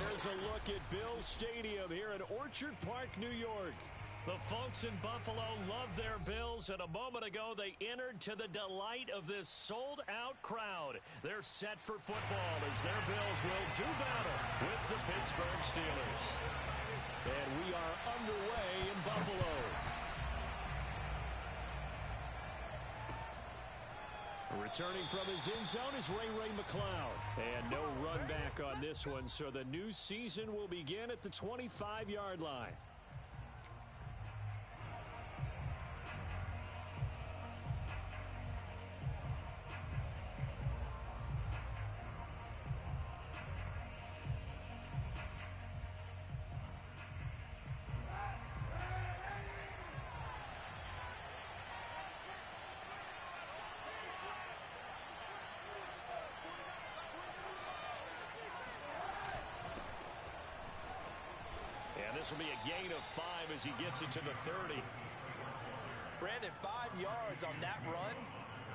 Here's a look at Bills Stadium here in Orchard Park, New York. The folks in Buffalo love their Bills, and a moment ago they entered to the delight of this sold-out crowd. They're set for football as their Bills will do battle with the Pittsburgh Steelers. And we are underway in Buffalo. Returning from his end zone is Ray McCloud. And no run back on this one, so the new season will begin at the 25-yard line. This will be a gain of 5 as he gets it to the 30. Brandon, 5 yards on that run.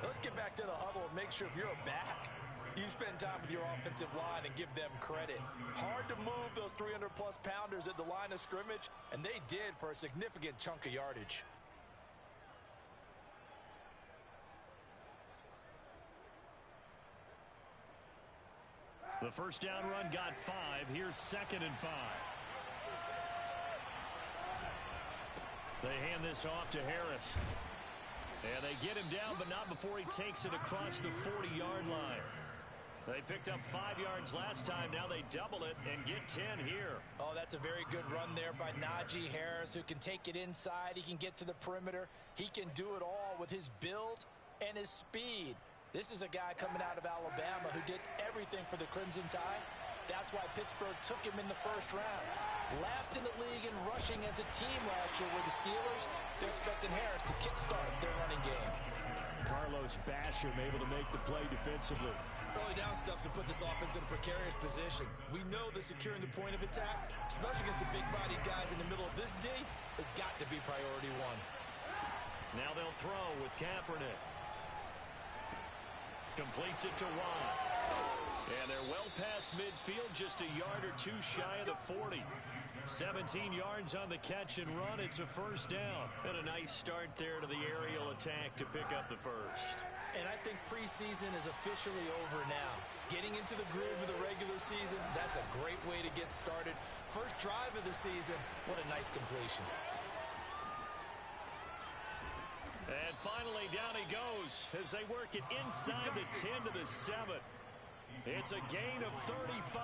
Let's get back to the huddle and make sure if you're back, you spend time with your offensive line and give them credit. Hard to move those 300-plus pounders at the line of scrimmage, and they did for a significant chunk of yardage. The first down run got 5. Here's 2nd and 5. They hand this off to Harris. And they get him down, but not before he takes it across the 40-yard line. They picked up 5 yards last time. Now they double it and get 10 here. Oh, that's a very good run there by Najee Harris, who can take it inside. He can get to the perimeter. He can do it all with his build and his speed. This is a guy coming out of Alabama who did everything for the Crimson Tide. That's why Pittsburgh took him in the first round. Last in the league in rushing as a team last year were the Steelers. They're expecting Harris to kickstart their running game. Carlos Basham able to make the play defensively. Early down stuff to put this offense in a precarious position. We know that securing the point of attack, especially against the big-bodied guys in the middle of this D, has got to be priority one. Now they'll throw with Kaepernick. Completes it to Watt. And they're well past midfield, just a yard or two shy of the 40. 17 yards on the catch and run. It's a first down. And a nice start there to the aerial attack to pick up the first. And I think preseason is officially over now. Getting into the groove of the regular season, that's a great way to get started. First drive of the season, what a nice completion. And finally, down he goes as they work it inside the 10 to the 7. It's a gain of 35.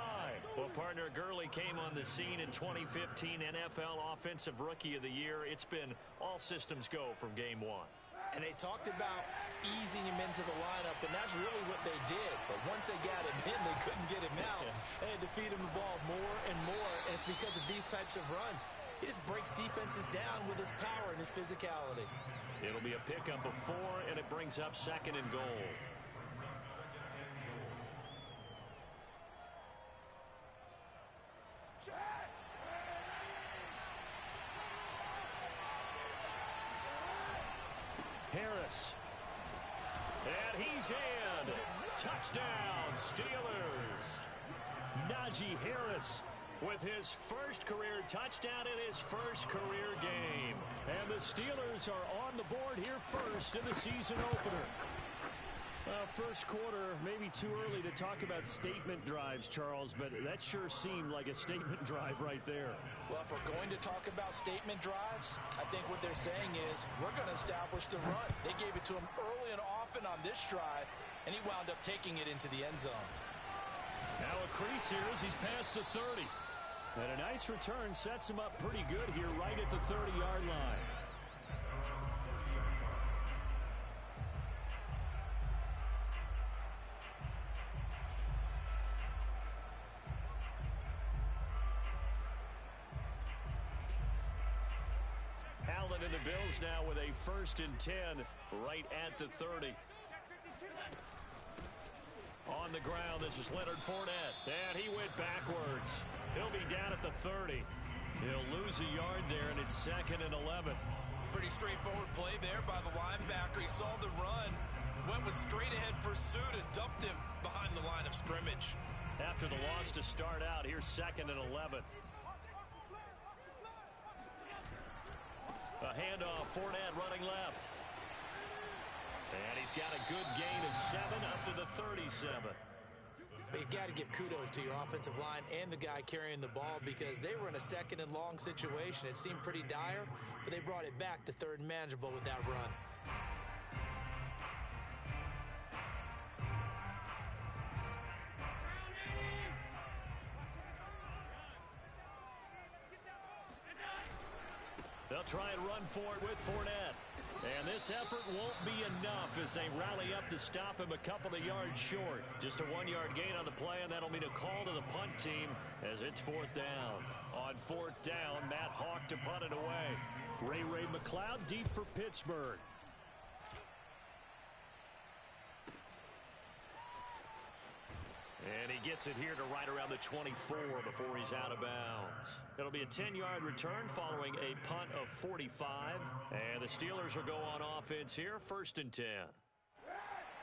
Well, partner, Gurley came on the scene in 2015 NFL Offensive Rookie of the Year. It's been all systems go from game one. And they talked about easing him into the lineup, and that's really what they did. But once they got him in, they couldn't get him out. They had to feed him the ball more and more, and it's because of these types of runs. He just breaks defenses down with his power and his physicality. It'll be a pickup of 4, and it brings up 2nd and goal. Harris. And he's in. Touchdown, Steelers. Najee Harris with his first career touchdown in his first career game. And the Steelers are on the board here first in the season opener. First quarter, maybe too early to talk about statement drives, Charles, but that sure seemed like a statement drive right there. Well, if we're going to talk about statement drives, I think what they're saying is we're going to establish the run. They gave it to him early and often on this drive, and he wound up taking it into the end zone. Now a crease here as he's past the 30. And a nice return sets him up pretty good here right at the 30-yard line. Allen and the Bills now with a 1st and 10 right at the 30. On the ground, this is Leonard Fournette. And he went backwards. He'll be down at the 30. He'll lose a yard there, and it's 2nd and 11. Pretty straightforward play there by the linebacker. He saw the run, went with straight-ahead pursuit, and dumped him behind the line of scrimmage. After the loss to start out, here's 2nd and 11. A handoff, Fournette running left. And he's got a good gain of 7 up to the 37. But you got to give kudos to your offensive line and the guy carrying the ball because they were in a 2nd and long situation. It seemed pretty dire, but they brought it back to 3rd and manageable with that run. They'll try and run for it with Fournette. And this effort won't be enough as they rally up to stop him a couple of yards short. Just a 1-yard gain on the play, and that'll mean a call to the punt team as it's 4th down. On 4th down, Matt Hawk to punt it away. Ray McLeod deep for Pittsburgh. And he gets it here to right around the 24 before he's out of bounds. It'll be a 10-yard return following a punt of 45. And the Steelers will go on offense here, 1st and 10.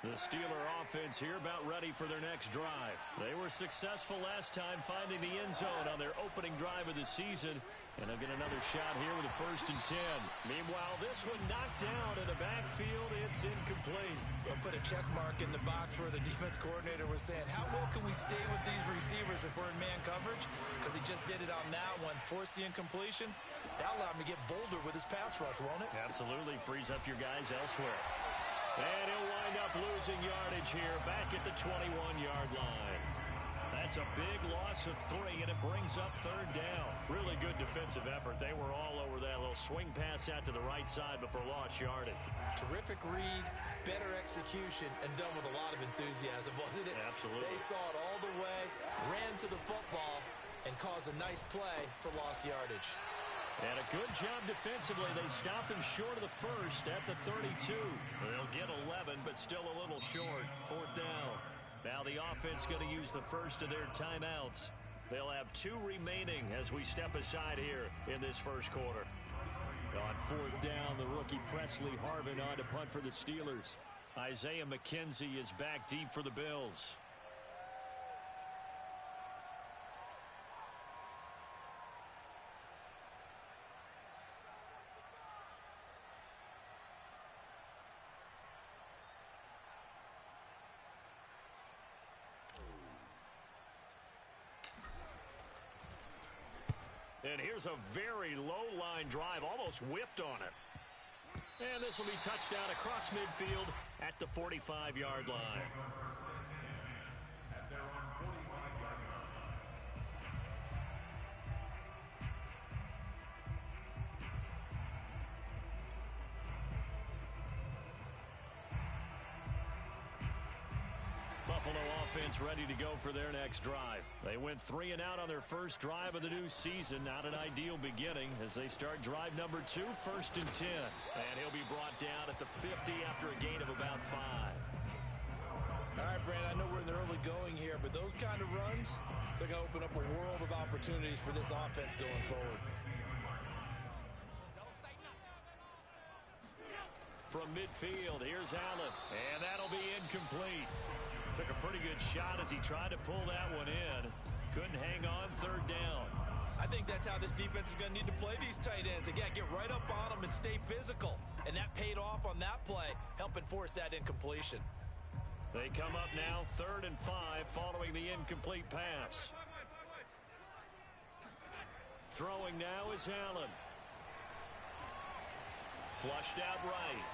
The Steeler offense here about ready for their next drive. They were successful last time finding the end zone on their opening drive of the season. And they'll get another shot here with a 1st and 10. Meanwhile, this one knocked down in the backfield. It's incomplete. We'll put a check mark in the box where the defense coordinator was saying, how well can we stay with these receivers if we're in man coverage? Because he just did it on that one, force the incompletion. That'll allow him to get bolder with his pass rush, won't it? Absolutely. Frees up your guys elsewhere. And he'll wind up losing yardage here back at the 21-yard line. That's a big loss of 3, and it brings up 3rd down. Really good defensive effort. They were all over that little swing pass out to the right side before lost yardage. Terrific read, better execution, and done with a lot of enthusiasm, wasn't it? Absolutely. They saw it all the way, ran to the football, and caused a nice play for lost yardage. And a good job defensively. They stopped him short of the 1st at the 32. They'll get 11, but still a little short. 4th down. Now the offense going to use the first of their timeouts. They'll have 2 remaining as we step aside here in this first quarter. On 4th down, the rookie Presley Harvin on to punt for the Steelers. Isaiah McKenzie is back deep for the Bills. And here's a very low-line drive, almost whiffed on it. And this will be touchdown across midfield at the 45-yard line. Buffalo offense ready to go for their next drive. They went 3 and out on their first drive of the new season. Not an ideal beginning as they start drive number 2, 1st and 10. And he'll be brought down at the 50 after a gain of about 5. All right, Brandon, I know we're in the early going here, but those kind of runs, they're going to open up a world of opportunities for this offense going forward. From midfield, here's Allen. And that'll be incomplete. Took a pretty good shot as he tried to pull that one in. Couldn't hang on, 3rd down. I think that's how this defense is going to need to play these tight ends. Again, get right up on them and stay physical. And that paid off on that play, helping force that incompletion. They come up now, 3rd and 5, following the incomplete pass. Throwing now is Allen. Flushed out right.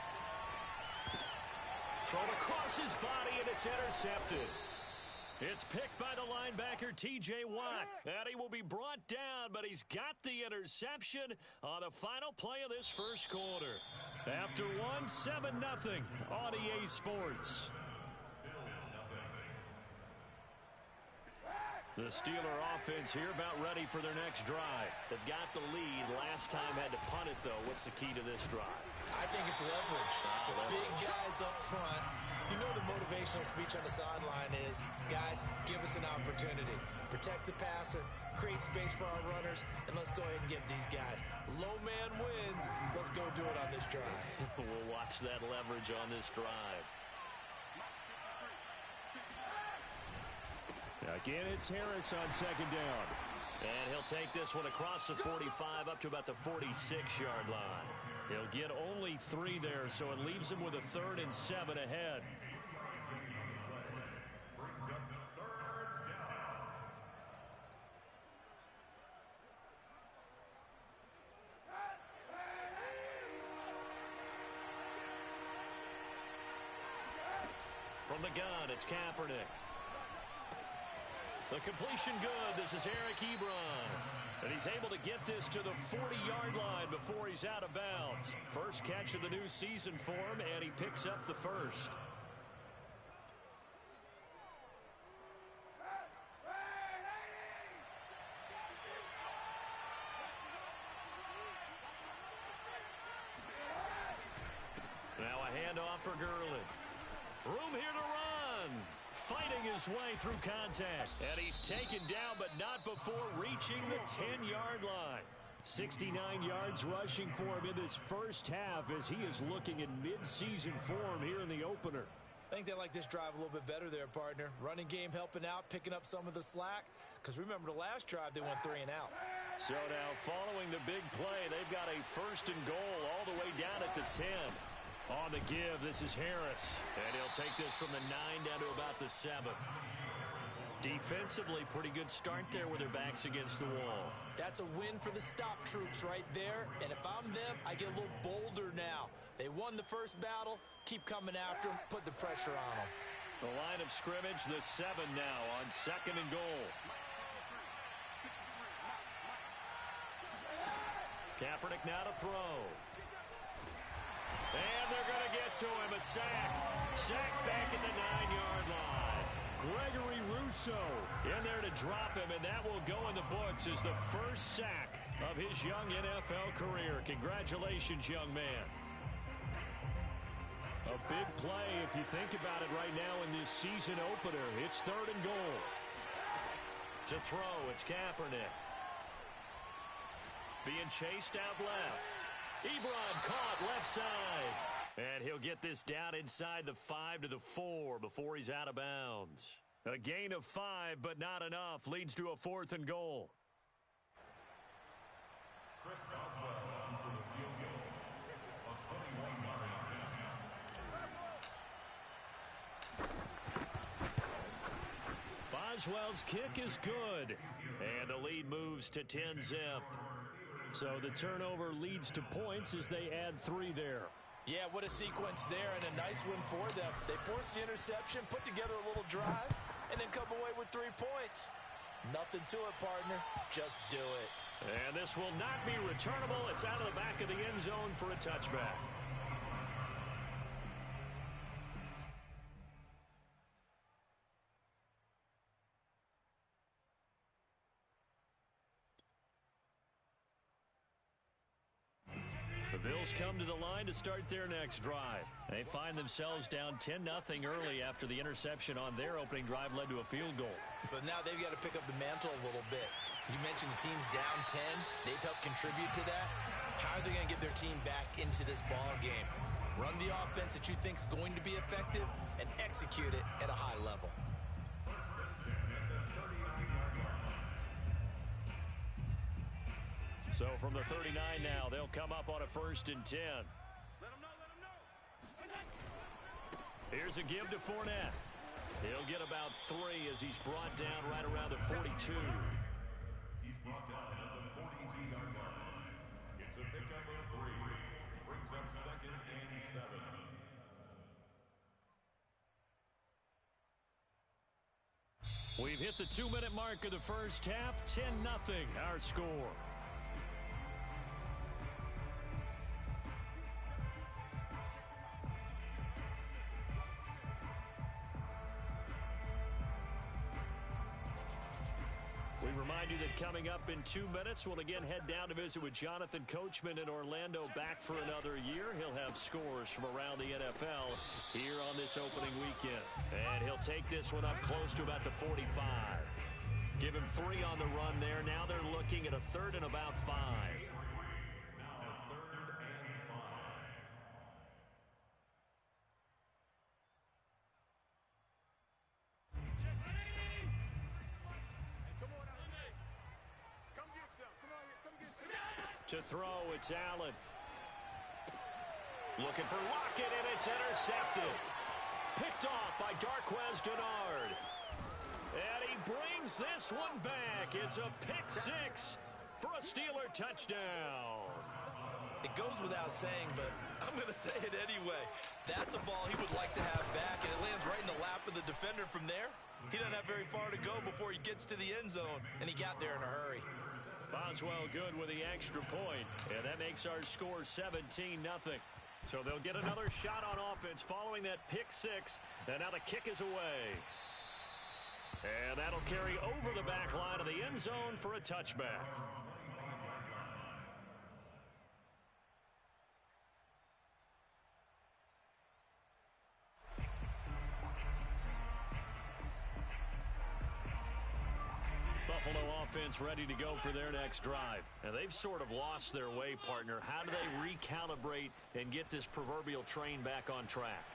Thrown across his body, and it's intercepted. It's picked by the linebacker, T.J. Watt. And he will be brought down, but he's got the interception on the final play of this first quarter. After 7-0 on EA Sports. The Steeler offense here about ready for their next drive. They've got the lead. Last time had to punt it, though. What's the key to this drive? I think it's leverage. The big guys up front. You know the motivational speech on the sideline is, guys, give us an opportunity. Protect the passer, create space for our runners, and let's go ahead and get these guys. Low man wins. Let's go do it on this drive. We'll watch that leverage on this drive. Again, it's Harris on second down. And he'll take this one across the 45 up to about the 46-yard line. He'll get only 3 there, so it leaves him with a 3rd and 7 ahead. From the gun, it's Kaepernick. The completion good. This is Eric Ebron. And he's able to get this to the 40-yard line before he's out of bounds. First catch of the new season for him, and he picks up the first. Now a handoff for Gurley. Room here to run. Fighting his way through contact. And he's taken down, but not before reaching the 10-yard line. 69 yards rushing for him in this first half as he is looking in mid-season form here in the opener. I think they like this drive a little bit better there, partner. Running game helping out, picking up some of the slack. Because remember, the last drive, they went 3 and out. So now following the big play, they've got a 1st and goal all the way down at the 10. On the give, this is Harris. And he'll take this from the 9 down to about the 7. Defensively, pretty good start there with their backs against the wall. That's a win for the stop troops right there. And if I'm them, I get a little bolder now. They won the first battle. Keep coming after them. Put the pressure on them. The line of scrimmage, the 7 now on 2nd and goal. Kaepernick now to throw. And they're going to get to him. A sack. Sack back at the 9-yard line. Gregory Rousseau in there to drop him, and that will go in the books as the first sack of his young NFL career. Congratulations, young man. A big play if you think about it right now in this season opener. It's 3rd and goal. To throw, it's Kaepernick. Being chased out left. Ebron caught left side. And he'll get this down inside the 5 to the 4 before he's out of bounds. A gain of 5, but not enough. Leads to a 4th and goal. Chris Boswell on for the field goal. A 21-yard attempt. Boswell's kick is good. And the lead moves to 10-zip. So the turnover leads to points as they add 3 there. Yeah, what a sequence there, and a nice win for them. They forced the interception, put together a little drive, and then come away with 3 points. Nothing to it, partner. Just do it. And this will not be returnable. It's out of the back of the end zone for a touchback. The Bills come to the line to start their next drive. They find themselves down 10-0 early after the interception on their opening drive led to a field goal. So now they've got to pick up the mantle a little bit. You mentioned the team's down 10. They've helped contribute to that. How are they going to get their team back into this ball game? Run the offense that you think is going to be effective and execute it at a high level. So from the 39 now, they'll come up on a 1st and 10. Here's a give to Fournette. He'll get about 3 as he's brought down right around the 42. He's brought down at the 42-yard line. It's a pickup of 3. Brings up 2nd and 7. We've hit the 2-minute mark of the first half. 10-0 our score. We remind you that coming up in 2 minutes, we'll again head down to visit with Jonathan Coachman in Orlando, back for another year. He'll have scores from around the NFL here on this opening weekend. And he'll take this one up close to about the 45. Give him 3 on the run there. Now they're looking at a 3rd and about 5. To throw, it's Allen. Looking for Lockett, and it's intercepted. Picked off by Darquez Dennard. And he brings this one back. It's a pick six for a Steeler touchdown. It goes without saying, but I'm going to say it anyway. That's a ball he would like to have back, and it lands right in the lap of the defender from there. He doesn't have very far to go before he gets to the end zone, and he got there in a hurry. Boswell good with the extra point, and that makes our score 17-0. So they'll get another shot on offense following that pick six, and now the kick is away. And that'll carry over the back line of the end zone for a touchback. Buffalo offense ready to go for their next drive. And they've sort of lost their way, partner. How do they recalibrate and get this proverbial train back on track?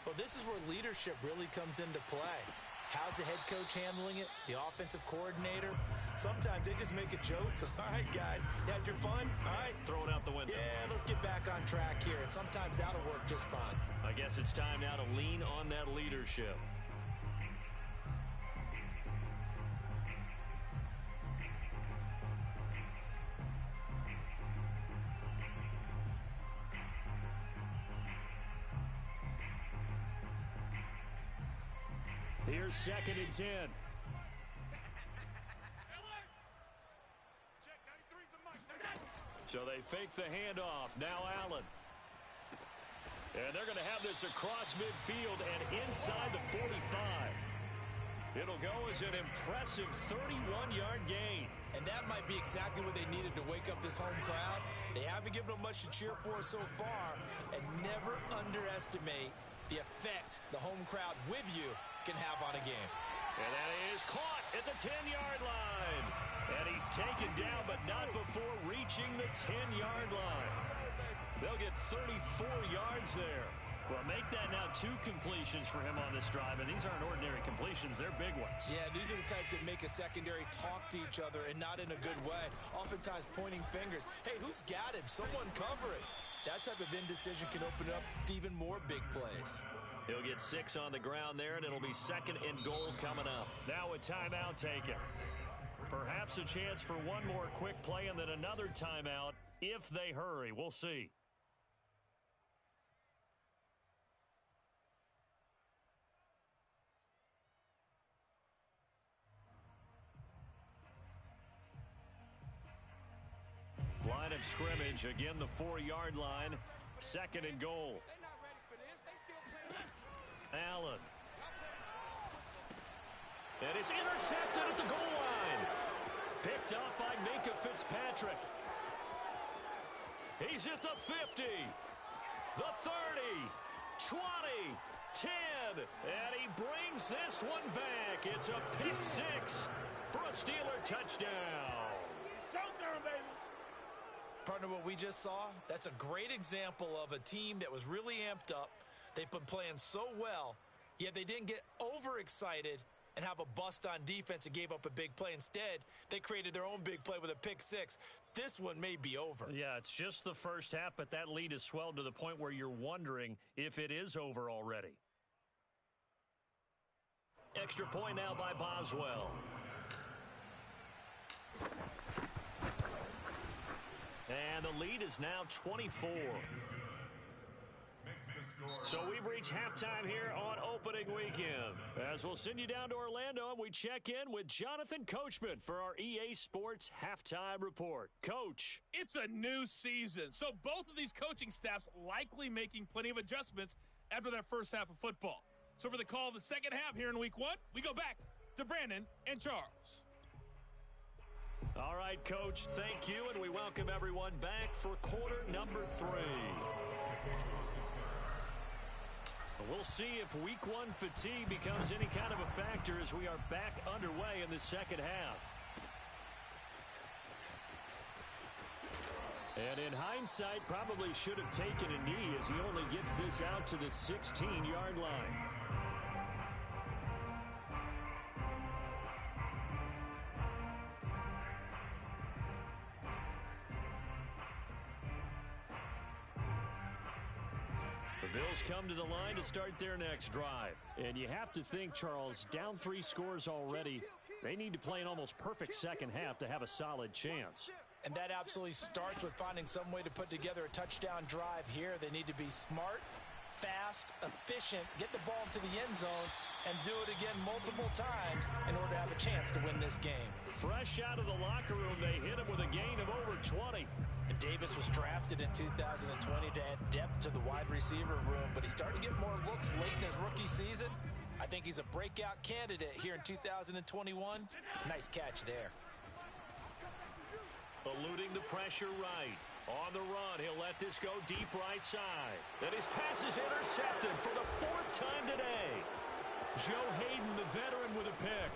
Well, this is where leadership really comes into play. How's the head coach handling it? The offensive coordinator? Sometimes they just make a joke. All right, guys, you had your fun? All right. Throw it out the window. Yeah, let's get back on track here. And sometimes that'll work just fine. I guess it's time now to lean on that leadership. Here's 2nd and 10. So they fake the handoff. Now Allen. And they're going to have this across midfield and inside the 45. It'll go as an impressive 31-yard gain. And that might be exactly what they needed to wake up this home crowd. They haven't given them much to cheer for so far. And never underestimate the effect the home crowd with you can have on a game. And that is caught at the 10-yard line. And he's taken down, but not before reaching the 10-yard line. They'll get 34 yards there. Well, make that now 2 completions for him on this drive, and these aren't ordinary completions. They're big ones. Yeah, these are the types that make a secondary talk to each other and not in a good way. Oftentimes pointing fingers. Hey, who's got him? Someone cover it. That type of indecision can open up to even more big plays. He'll get 6 on the ground there, and it'll be 2nd and goal coming up. Now a timeout taken. Perhaps a chance for one more quick play and then another timeout if they hurry. We'll see. Line of scrimmage, again the 4-yard line, 2nd and goal. Allen. And it's intercepted at the goal line. Picked up by Minkah Fitzpatrick. He's at the 50, the 30, 20, 10, and he brings this one back. It's a pick six for a Steeler touchdown. Partner, what we just saw, that's a great example of a team that was really amped up. They've been playing so well, yet they didn't get overexcited and have a bust on defense and gave up a big play. Instead, they created their own big play with a pick six. This one may be over. Yeah, it's just the first half, but that lead has swelled to the point where you're wondering if it is over already. Extra point now by Boswell. And the lead is now 24. So we've reached halftime here on opening weekend. As we'll send you down to Orlando and we check in with Jonathan Coachman for our EA Sports Halftime Report. Coach. It's a new season, so both of these coaching staffs likely making plenty of adjustments after their first half of football. So for the call of the second half here in week 1, we go back to Brandon and Charles. All right, Coach, thank you, and we welcome everyone back for quarter number 3. We'll see if week 1 fatigue becomes any kind of a factor as we are back underway in the second half. And in hindsight, probably should have taken a knee as he only gets this out to the 16-yard line. Bills come to the line to start their next drive. And you have to think, Charles, down 3 scores already. They need to play an almost perfect second half to have a solid chance. And that absolutely starts with finding some way to put together a touchdown drive here. They need to be smart, fast, efficient, get the ball into the end zone, and do it again multiple times in order to have a chance to win this game. Fresh out of the locker room, they hit him with a gain of over 20. And Davis was drafted in 2020 to add depth to the wide receiver room, but he started to get more looks late in his rookie season. I think he's a breakout candidate here in 2021. Nice catch there. Eluding the pressure right. On the run, he'll let this go deep right side. And his pass is intercepted for the 4th time today. Joe Hayden, the veteran, with a pick.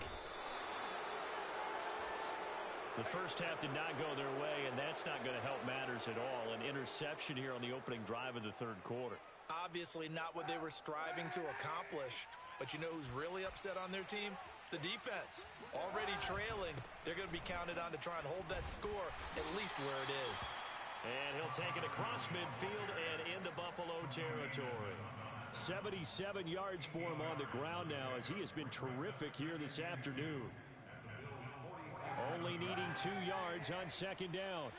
The first half did not go their way, and that's not going to help matters at all. An interception here on the opening drive of the 3rd quarter. Obviously not what they were striving to accomplish. But you know who's really upset on their team? The defense. Already trailing, they're going to be counted on to try and hold that score at least where it is. And he'll take it across midfield and into Buffalo territory. 77 yards for him on the ground now, as he has been terrific here this afternoon. Only needing 2 yards on 2nd down.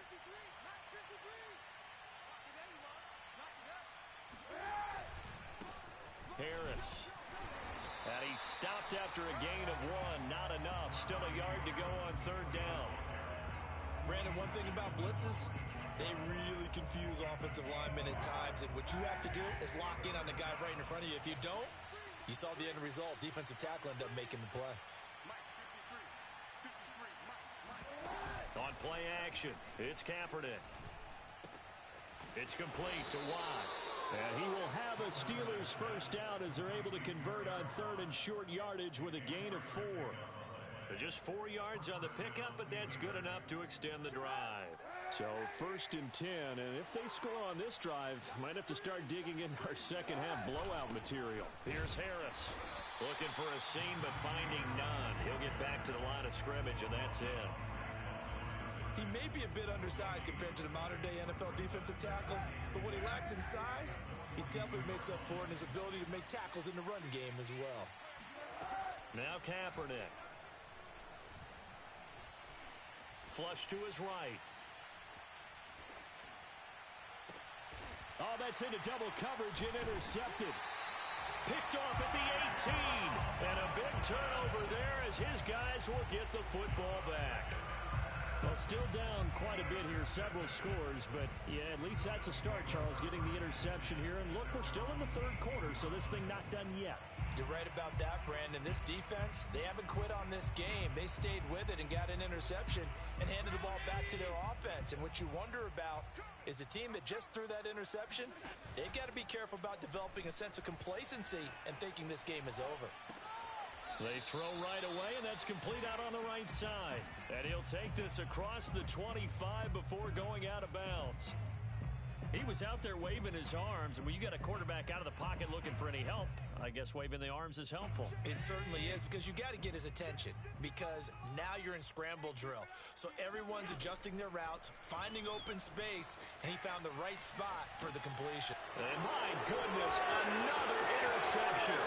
Harris. And he stopped after a gain of 1. Not enough. Still a yard to go on 3rd down. Brandon, one thing about blitzes, they really confuse offensive linemen at times. And what you have to do is lock in on the guy right in front of you. If you don't, you saw the end result. Defensive tackle ended up making the play. On play action, it's Kaepernick. It's complete to Watt. And he will have a Steelers first down as they're able to convert on 3rd and short yardage with a gain of 4. Just 4 yards on the pickup, but that's good enough to extend the drive. So 1st and 10, and if they score on this drive, might have to start digging in our second half blowout material. Here's Harris. Looking for a seam, but finding none. He'll get back to the line of scrimmage, and that's it. He may be a bit undersized compared to the modern-day NFL defensive tackle, but what he lacks in size, he definitely makes up for in his ability to make tackles in the run game as well. Now Kaepernick. Flush to his right. Oh, that's into double coverage and intercepted. Picked off at the 18. And a big turnover there as his guys will get the football back. Well, still down quite a bit here, several scores, but yeah, at least that's a start, Charles, getting the interception here. And look, we're still in the 3rd quarter, so this thing not done yet. You're right about that, Brandon. This defense, they haven't quit on this game. They stayed with it and got an interception and handed the ball back to their offense. And what you wonder about is a team that just threw that interception, they've got to be careful about developing a sense of complacency and thinking this game is over. They throw right away, and that's complete out on the right side. And he'll take this across the 25 before going out of bounds. He was out there waving his arms, and when you got a quarterback out of the pocket looking for any help, I guess waving the arms is helpful. It certainly is, because you got to get his attention, because now you're in scramble drill. So everyone's adjusting their routes, finding open space, and he found the right spot for the completion. And my goodness, another interception.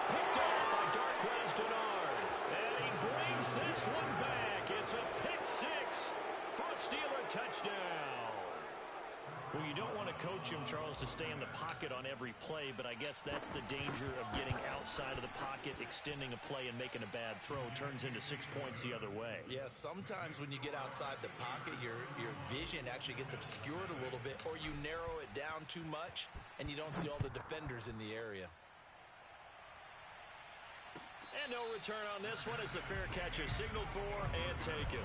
Picked off by Darquez Denard. And he brings this one back. It's a pick 6 for a Steeler touchdown. Well, you don't want to coach him, Charles, to stay in the pocket on every play, but I guess that's the danger of getting outside of the pocket, extending a play, and making a bad throw. Turns into 6 points the other way. Yeah, sometimes when you get outside the pocket, your vision actually gets obscured a little bit, or you narrow it down too much, and you don't see all the defenders in the area. And no return on this one as the fair catch is signaled for and taken.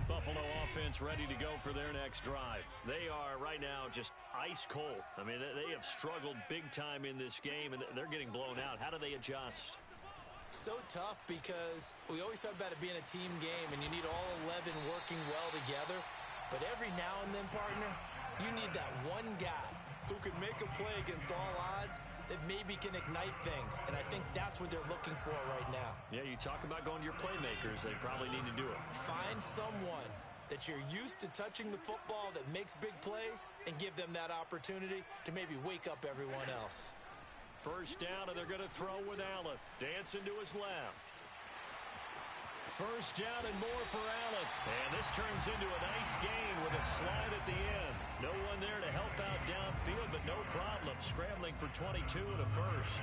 Buffalo offense ready to go for their next drive. They are right now just ice cold. I mean, they have struggled big time in this game, and they're getting blown out. How do they adjust? So tough, because we always talk about it being a team game, and you need all 11 working well together. But every now and then, partner, you need that one guy who can make a play against all odds that maybe can ignite things. And I think that's what they're looking for right now. Yeah, you talk about going to your playmakers. They probably need to do it. Find someone that you're used to touching the football that makes big plays and give them that opportunity to maybe wake up everyone else. First down, and they're going to throw with Allen. Dancing to his left. First down and more for Allen. And this turns into a nice gain with a slide at the end. No one there to help out downfield, but no problem. Scrambling for 22 and a first.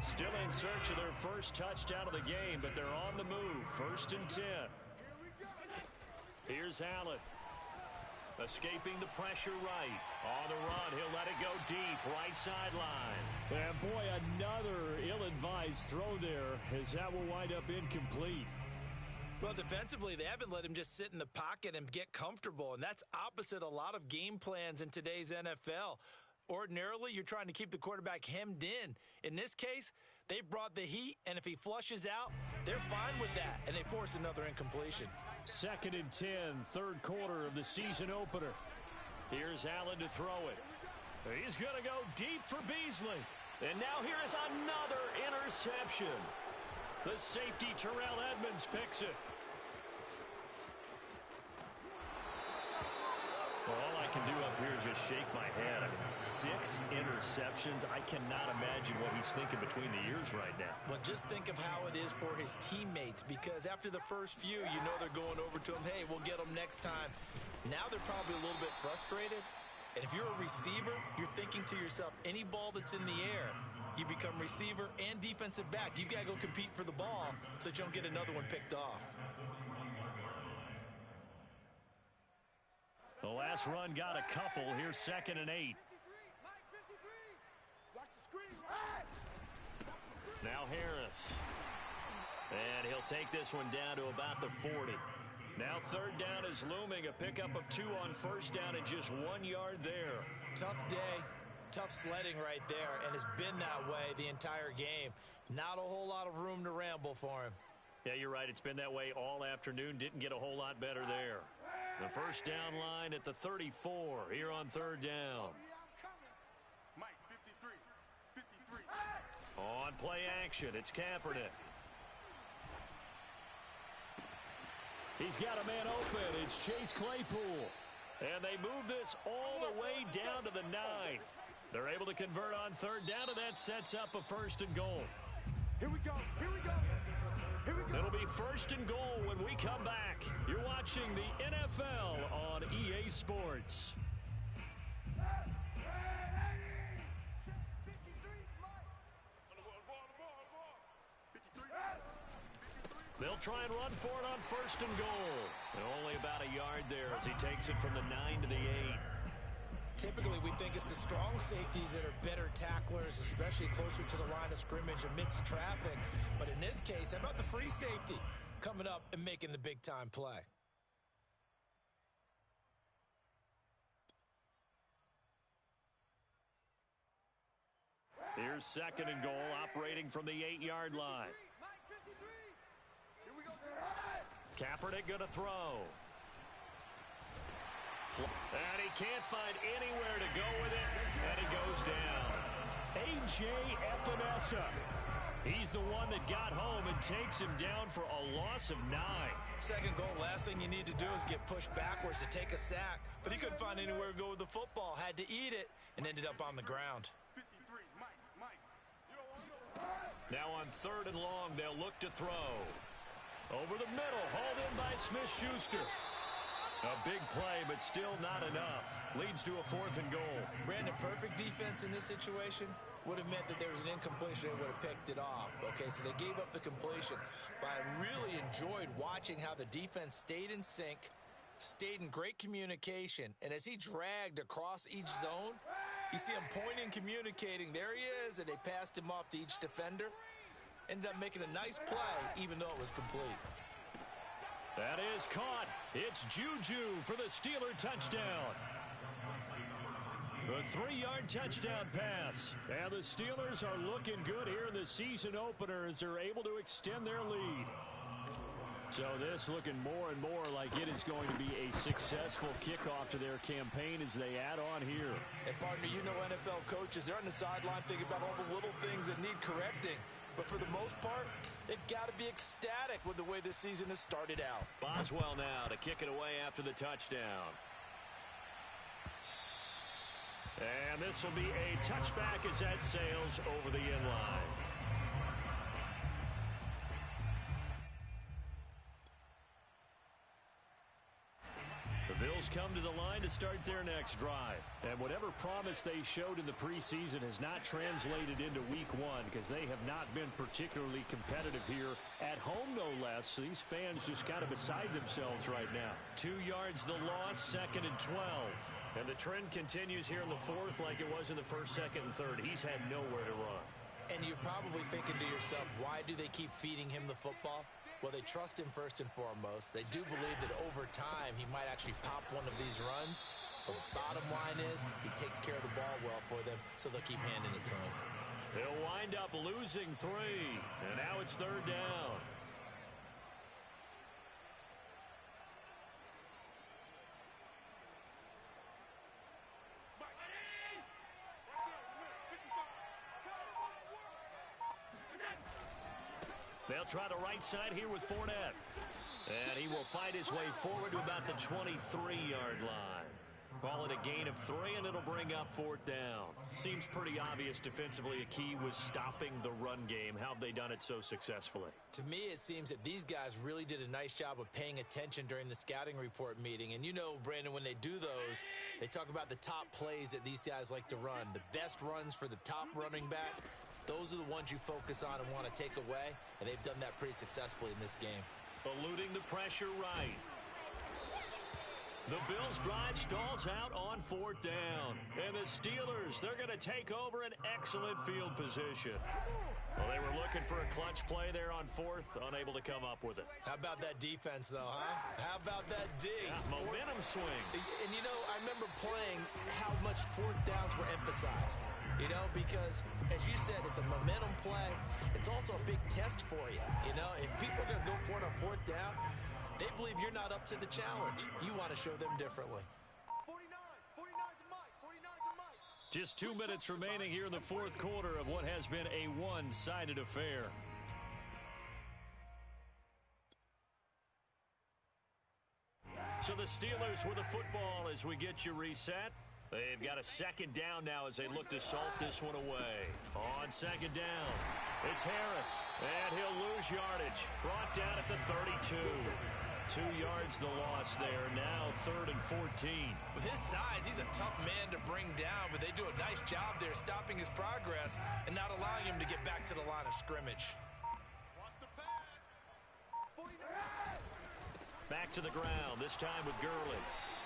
Still in search of their first touchdown of the game, but they're on the move. First and 10. Here's Allen. Escaping the pressure right. On the run, he'll let it go deep. Right sideline. And boy, another ill-advised throw there, as that will wind up incomplete. Well, defensively, they haven't let him just sit in the pocket and get comfortable, and that's opposite a lot of game plans in today's NFL. Ordinarily, you're trying to keep the quarterback hemmed in. In this case, they brought the heat, and if he flushes out, they're fine with that, and they force another incompletion. Second and 10, third quarter of the season opener. Here's Allen to throw it. He's going to go deep for Beasley. And now here is another interception. The safety, Terrell Edmonds, picks it. Well, all I can do up here is just shake my head. I mean, 6 interceptions. I cannot imagine what he's thinking between the ears right now. Well, just think of how it is for his teammates, because after the first few, you know they're going over to him, hey, we'll get them next time. Now they're probably a little bit frustrated. And if you're a receiver, you're thinking to yourself, any ball that's in the air, you become receiver and defensive back. You've got to go compete for the ball so that you don't get another one picked off. The last run got a couple. Here's second and 8. Now Harris. And he'll take this one down to about the 40. Now third down is looming. A pickup of 2 on first down and just 1 yard there. Tough day. Tough sledding right there, and it's been that way the entire game. Not a whole lot of room to ramble for him. Yeah, you're right. It's been that way all afternoon. Didn't get a whole lot better there. The first down line at the 34 here on third down. Mike, 53. On play action, it's Kaepernick. He's got a man open. It's Chase Claypool. And they move this all the way down to the 9. They're able to convert on third down, and that sets up a first and goal. Here we go. It'll be first and goal when we come back. You're watching the NFL on EA Sports. They'll try and run for it on first and goal. And only about a yard there as he takes it from the 9 to the 8. Typically, we think it's the strong safeties that are better tacklers, especially closer to the line of scrimmage amidst traffic. But in this case, how about the free safety coming up and making the big-time play? Here's second and goal, operating from the 8-yard line. Kaepernick going to throw. And he can't find anywhere to go with it, and he goes down. A.J. Epinesa. He's the one that got home and takes him down for a loss of 9. Second goal, last thing you need to do is get pushed backwards to take a sack. But he couldn't find anywhere to go with the football, had to eat it, and ended up on the ground. 53, Mike. Now on third and long, they'll look to throw. Over the middle, hauled in by Smith-Schuster. A big play, but still not enough. Leads to a fourth and goal. Brandon, perfect defense in this situation would have meant that there was an incompletion. They would have picked it off. Okay, so they gave up the completion. But I really enjoyed watching how the defense stayed in sync, stayed in great communication. And as he dragged across each zone, you see him pointing, communicating. There he is, and they passed him off to each defender. Ended up making a nice play, even though it was complete. That is caught. It's Juju for the Steeler touchdown. The 3-yard touchdown pass. And the Steelers are looking good here in the season opener as they're able to extend their lead. So this looking more and more like it is going to be a successful kickoff to their campaign as they add on here. And partner, you know NFL coaches, they're on the sideline thinking about all the little things that need correcting. But for the most part, they've got to be ecstatic with the way this season has started out. Boswell now to kick it away after the touchdown. And this will be a touchback as that sails over the inline. The Bills come to the line to start their next drive. And whatever promise they showed in the preseason has not translated into week one because they have not been particularly competitive here at home, no less. These fans just kind of beside themselves right now. 2 yards the loss, 2nd and 12. And the trend continues here in the fourth like it was in the first, second, and third. He's had nowhere to run. And you're probably thinking to yourself, why do they keep feeding him the football? Well, they trust him first and foremost. They do believe that over time he might actually pop one of these runs. But bottom line is he takes care of the ball well for them, so they'll keep handing it to him. They'll wind up losing 3. And now it's 3rd down. They'll try the right side here with Fournette. And he will fight his way forward to about the 23-yard line. Call it a gain of 3, and it'll bring up 4th down. Seems pretty obvious defensively a key was stopping the run game. How have they done it so successfully? To me, it seems that these guys really did a nice job of paying attention during the scouting report meeting. And you know, Brandon, when they do those, they talk about the top plays that these guys like to run. The best runs for the top running back. Those are the ones you focus on and want to take away, and they've done that pretty successfully in this game. Eluding the pressure right. The Bills' drive stalls out on 4th down. And the Steelers, they're going to take over an excellent field position. Well, they were looking for a clutch play there on 4th, unable to come up with it. How about that defense, though, huh? How about that D? Yeah, momentum swing. And, you know, I remember playing how much 4th downs were emphasized. You know, because, as you said, it's a momentum play. It's also a big test for you. You know, if people are going to go for it on 4th down, they believe you're not up to the challenge. You want to show them differently. 49 to Mike. Just 2 minutes remaining here in the 4th quarter of what has been a one-sided affair. So the Steelers with the football as we get you reset. They've got a 2nd down now as they look to salt this one away. On 2nd down, it's Harris, and he'll lose yardage. Brought down at the 32. 2 yards the loss there. Now 3rd and 14. With his size, he's a tough man to bring down, but they do a nice job there stopping his progress and not allowing him to get back to the line of scrimmage. Watch the pass. 49. Back to the ground, this time with Gurley.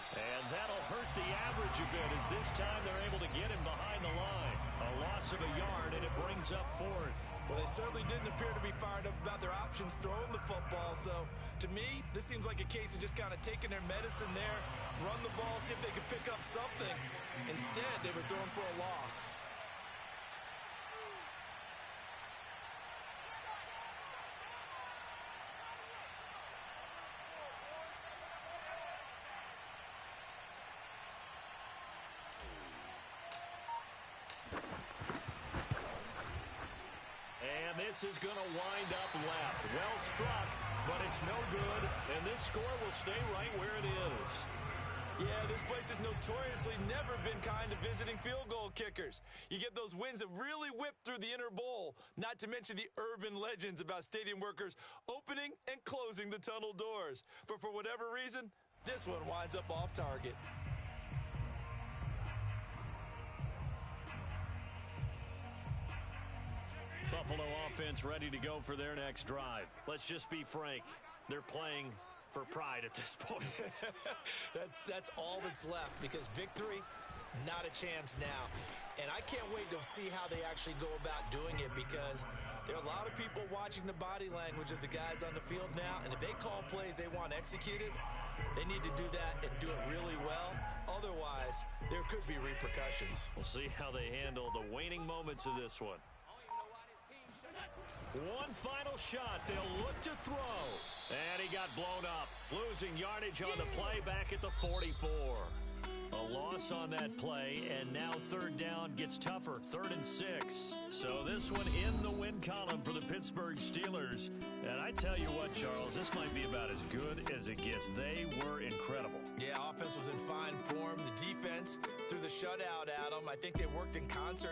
And that'll hurt the average a bit as this time they're able to get him behind the line. A loss of a yard, and it brings up 4th. Well, they certainly didn't appear to be fired up about their options throwing the football. So, to me, this seems like a case of just kind of taking their medicine there, run the ball, see if they could pick up something. Instead, they were throwing for a loss. This is going to wind up left. Well struck, but it's no good, and this score will stay right where it is. Yeah, this place has notoriously never been kind to visiting field goal kickers. You get those wins that really whip through the inner bowl, not to mention the urban legends about stadium workers opening and closing the tunnel doors. But for whatever reason, this one winds up off target. Buffalo offense ready to go for their next drive. Let's just be frank. They're playing for pride at this point. That's all that's left because victory, not a chance now. And I can't wait to see how they actually go about doing it because there are a lot of people watching the body language of the guys on the field now. And if they call plays they want executed, they need to do that and do it really well. Otherwise, there could be repercussions. We'll see how they handle the waning moments of this one. One final shot. They'll look to throw. And he got blown up. Losing yardage on the play back at the 44. A loss on that play, and now third down gets tougher. 3rd and 6. So this one in the win column for the Pittsburgh Steelers. And I tell you what, Charles, this might be about as good as it gets. They were incredible. Yeah, offense was in fine form. The defense threw the shutout at them. I think they worked in concert.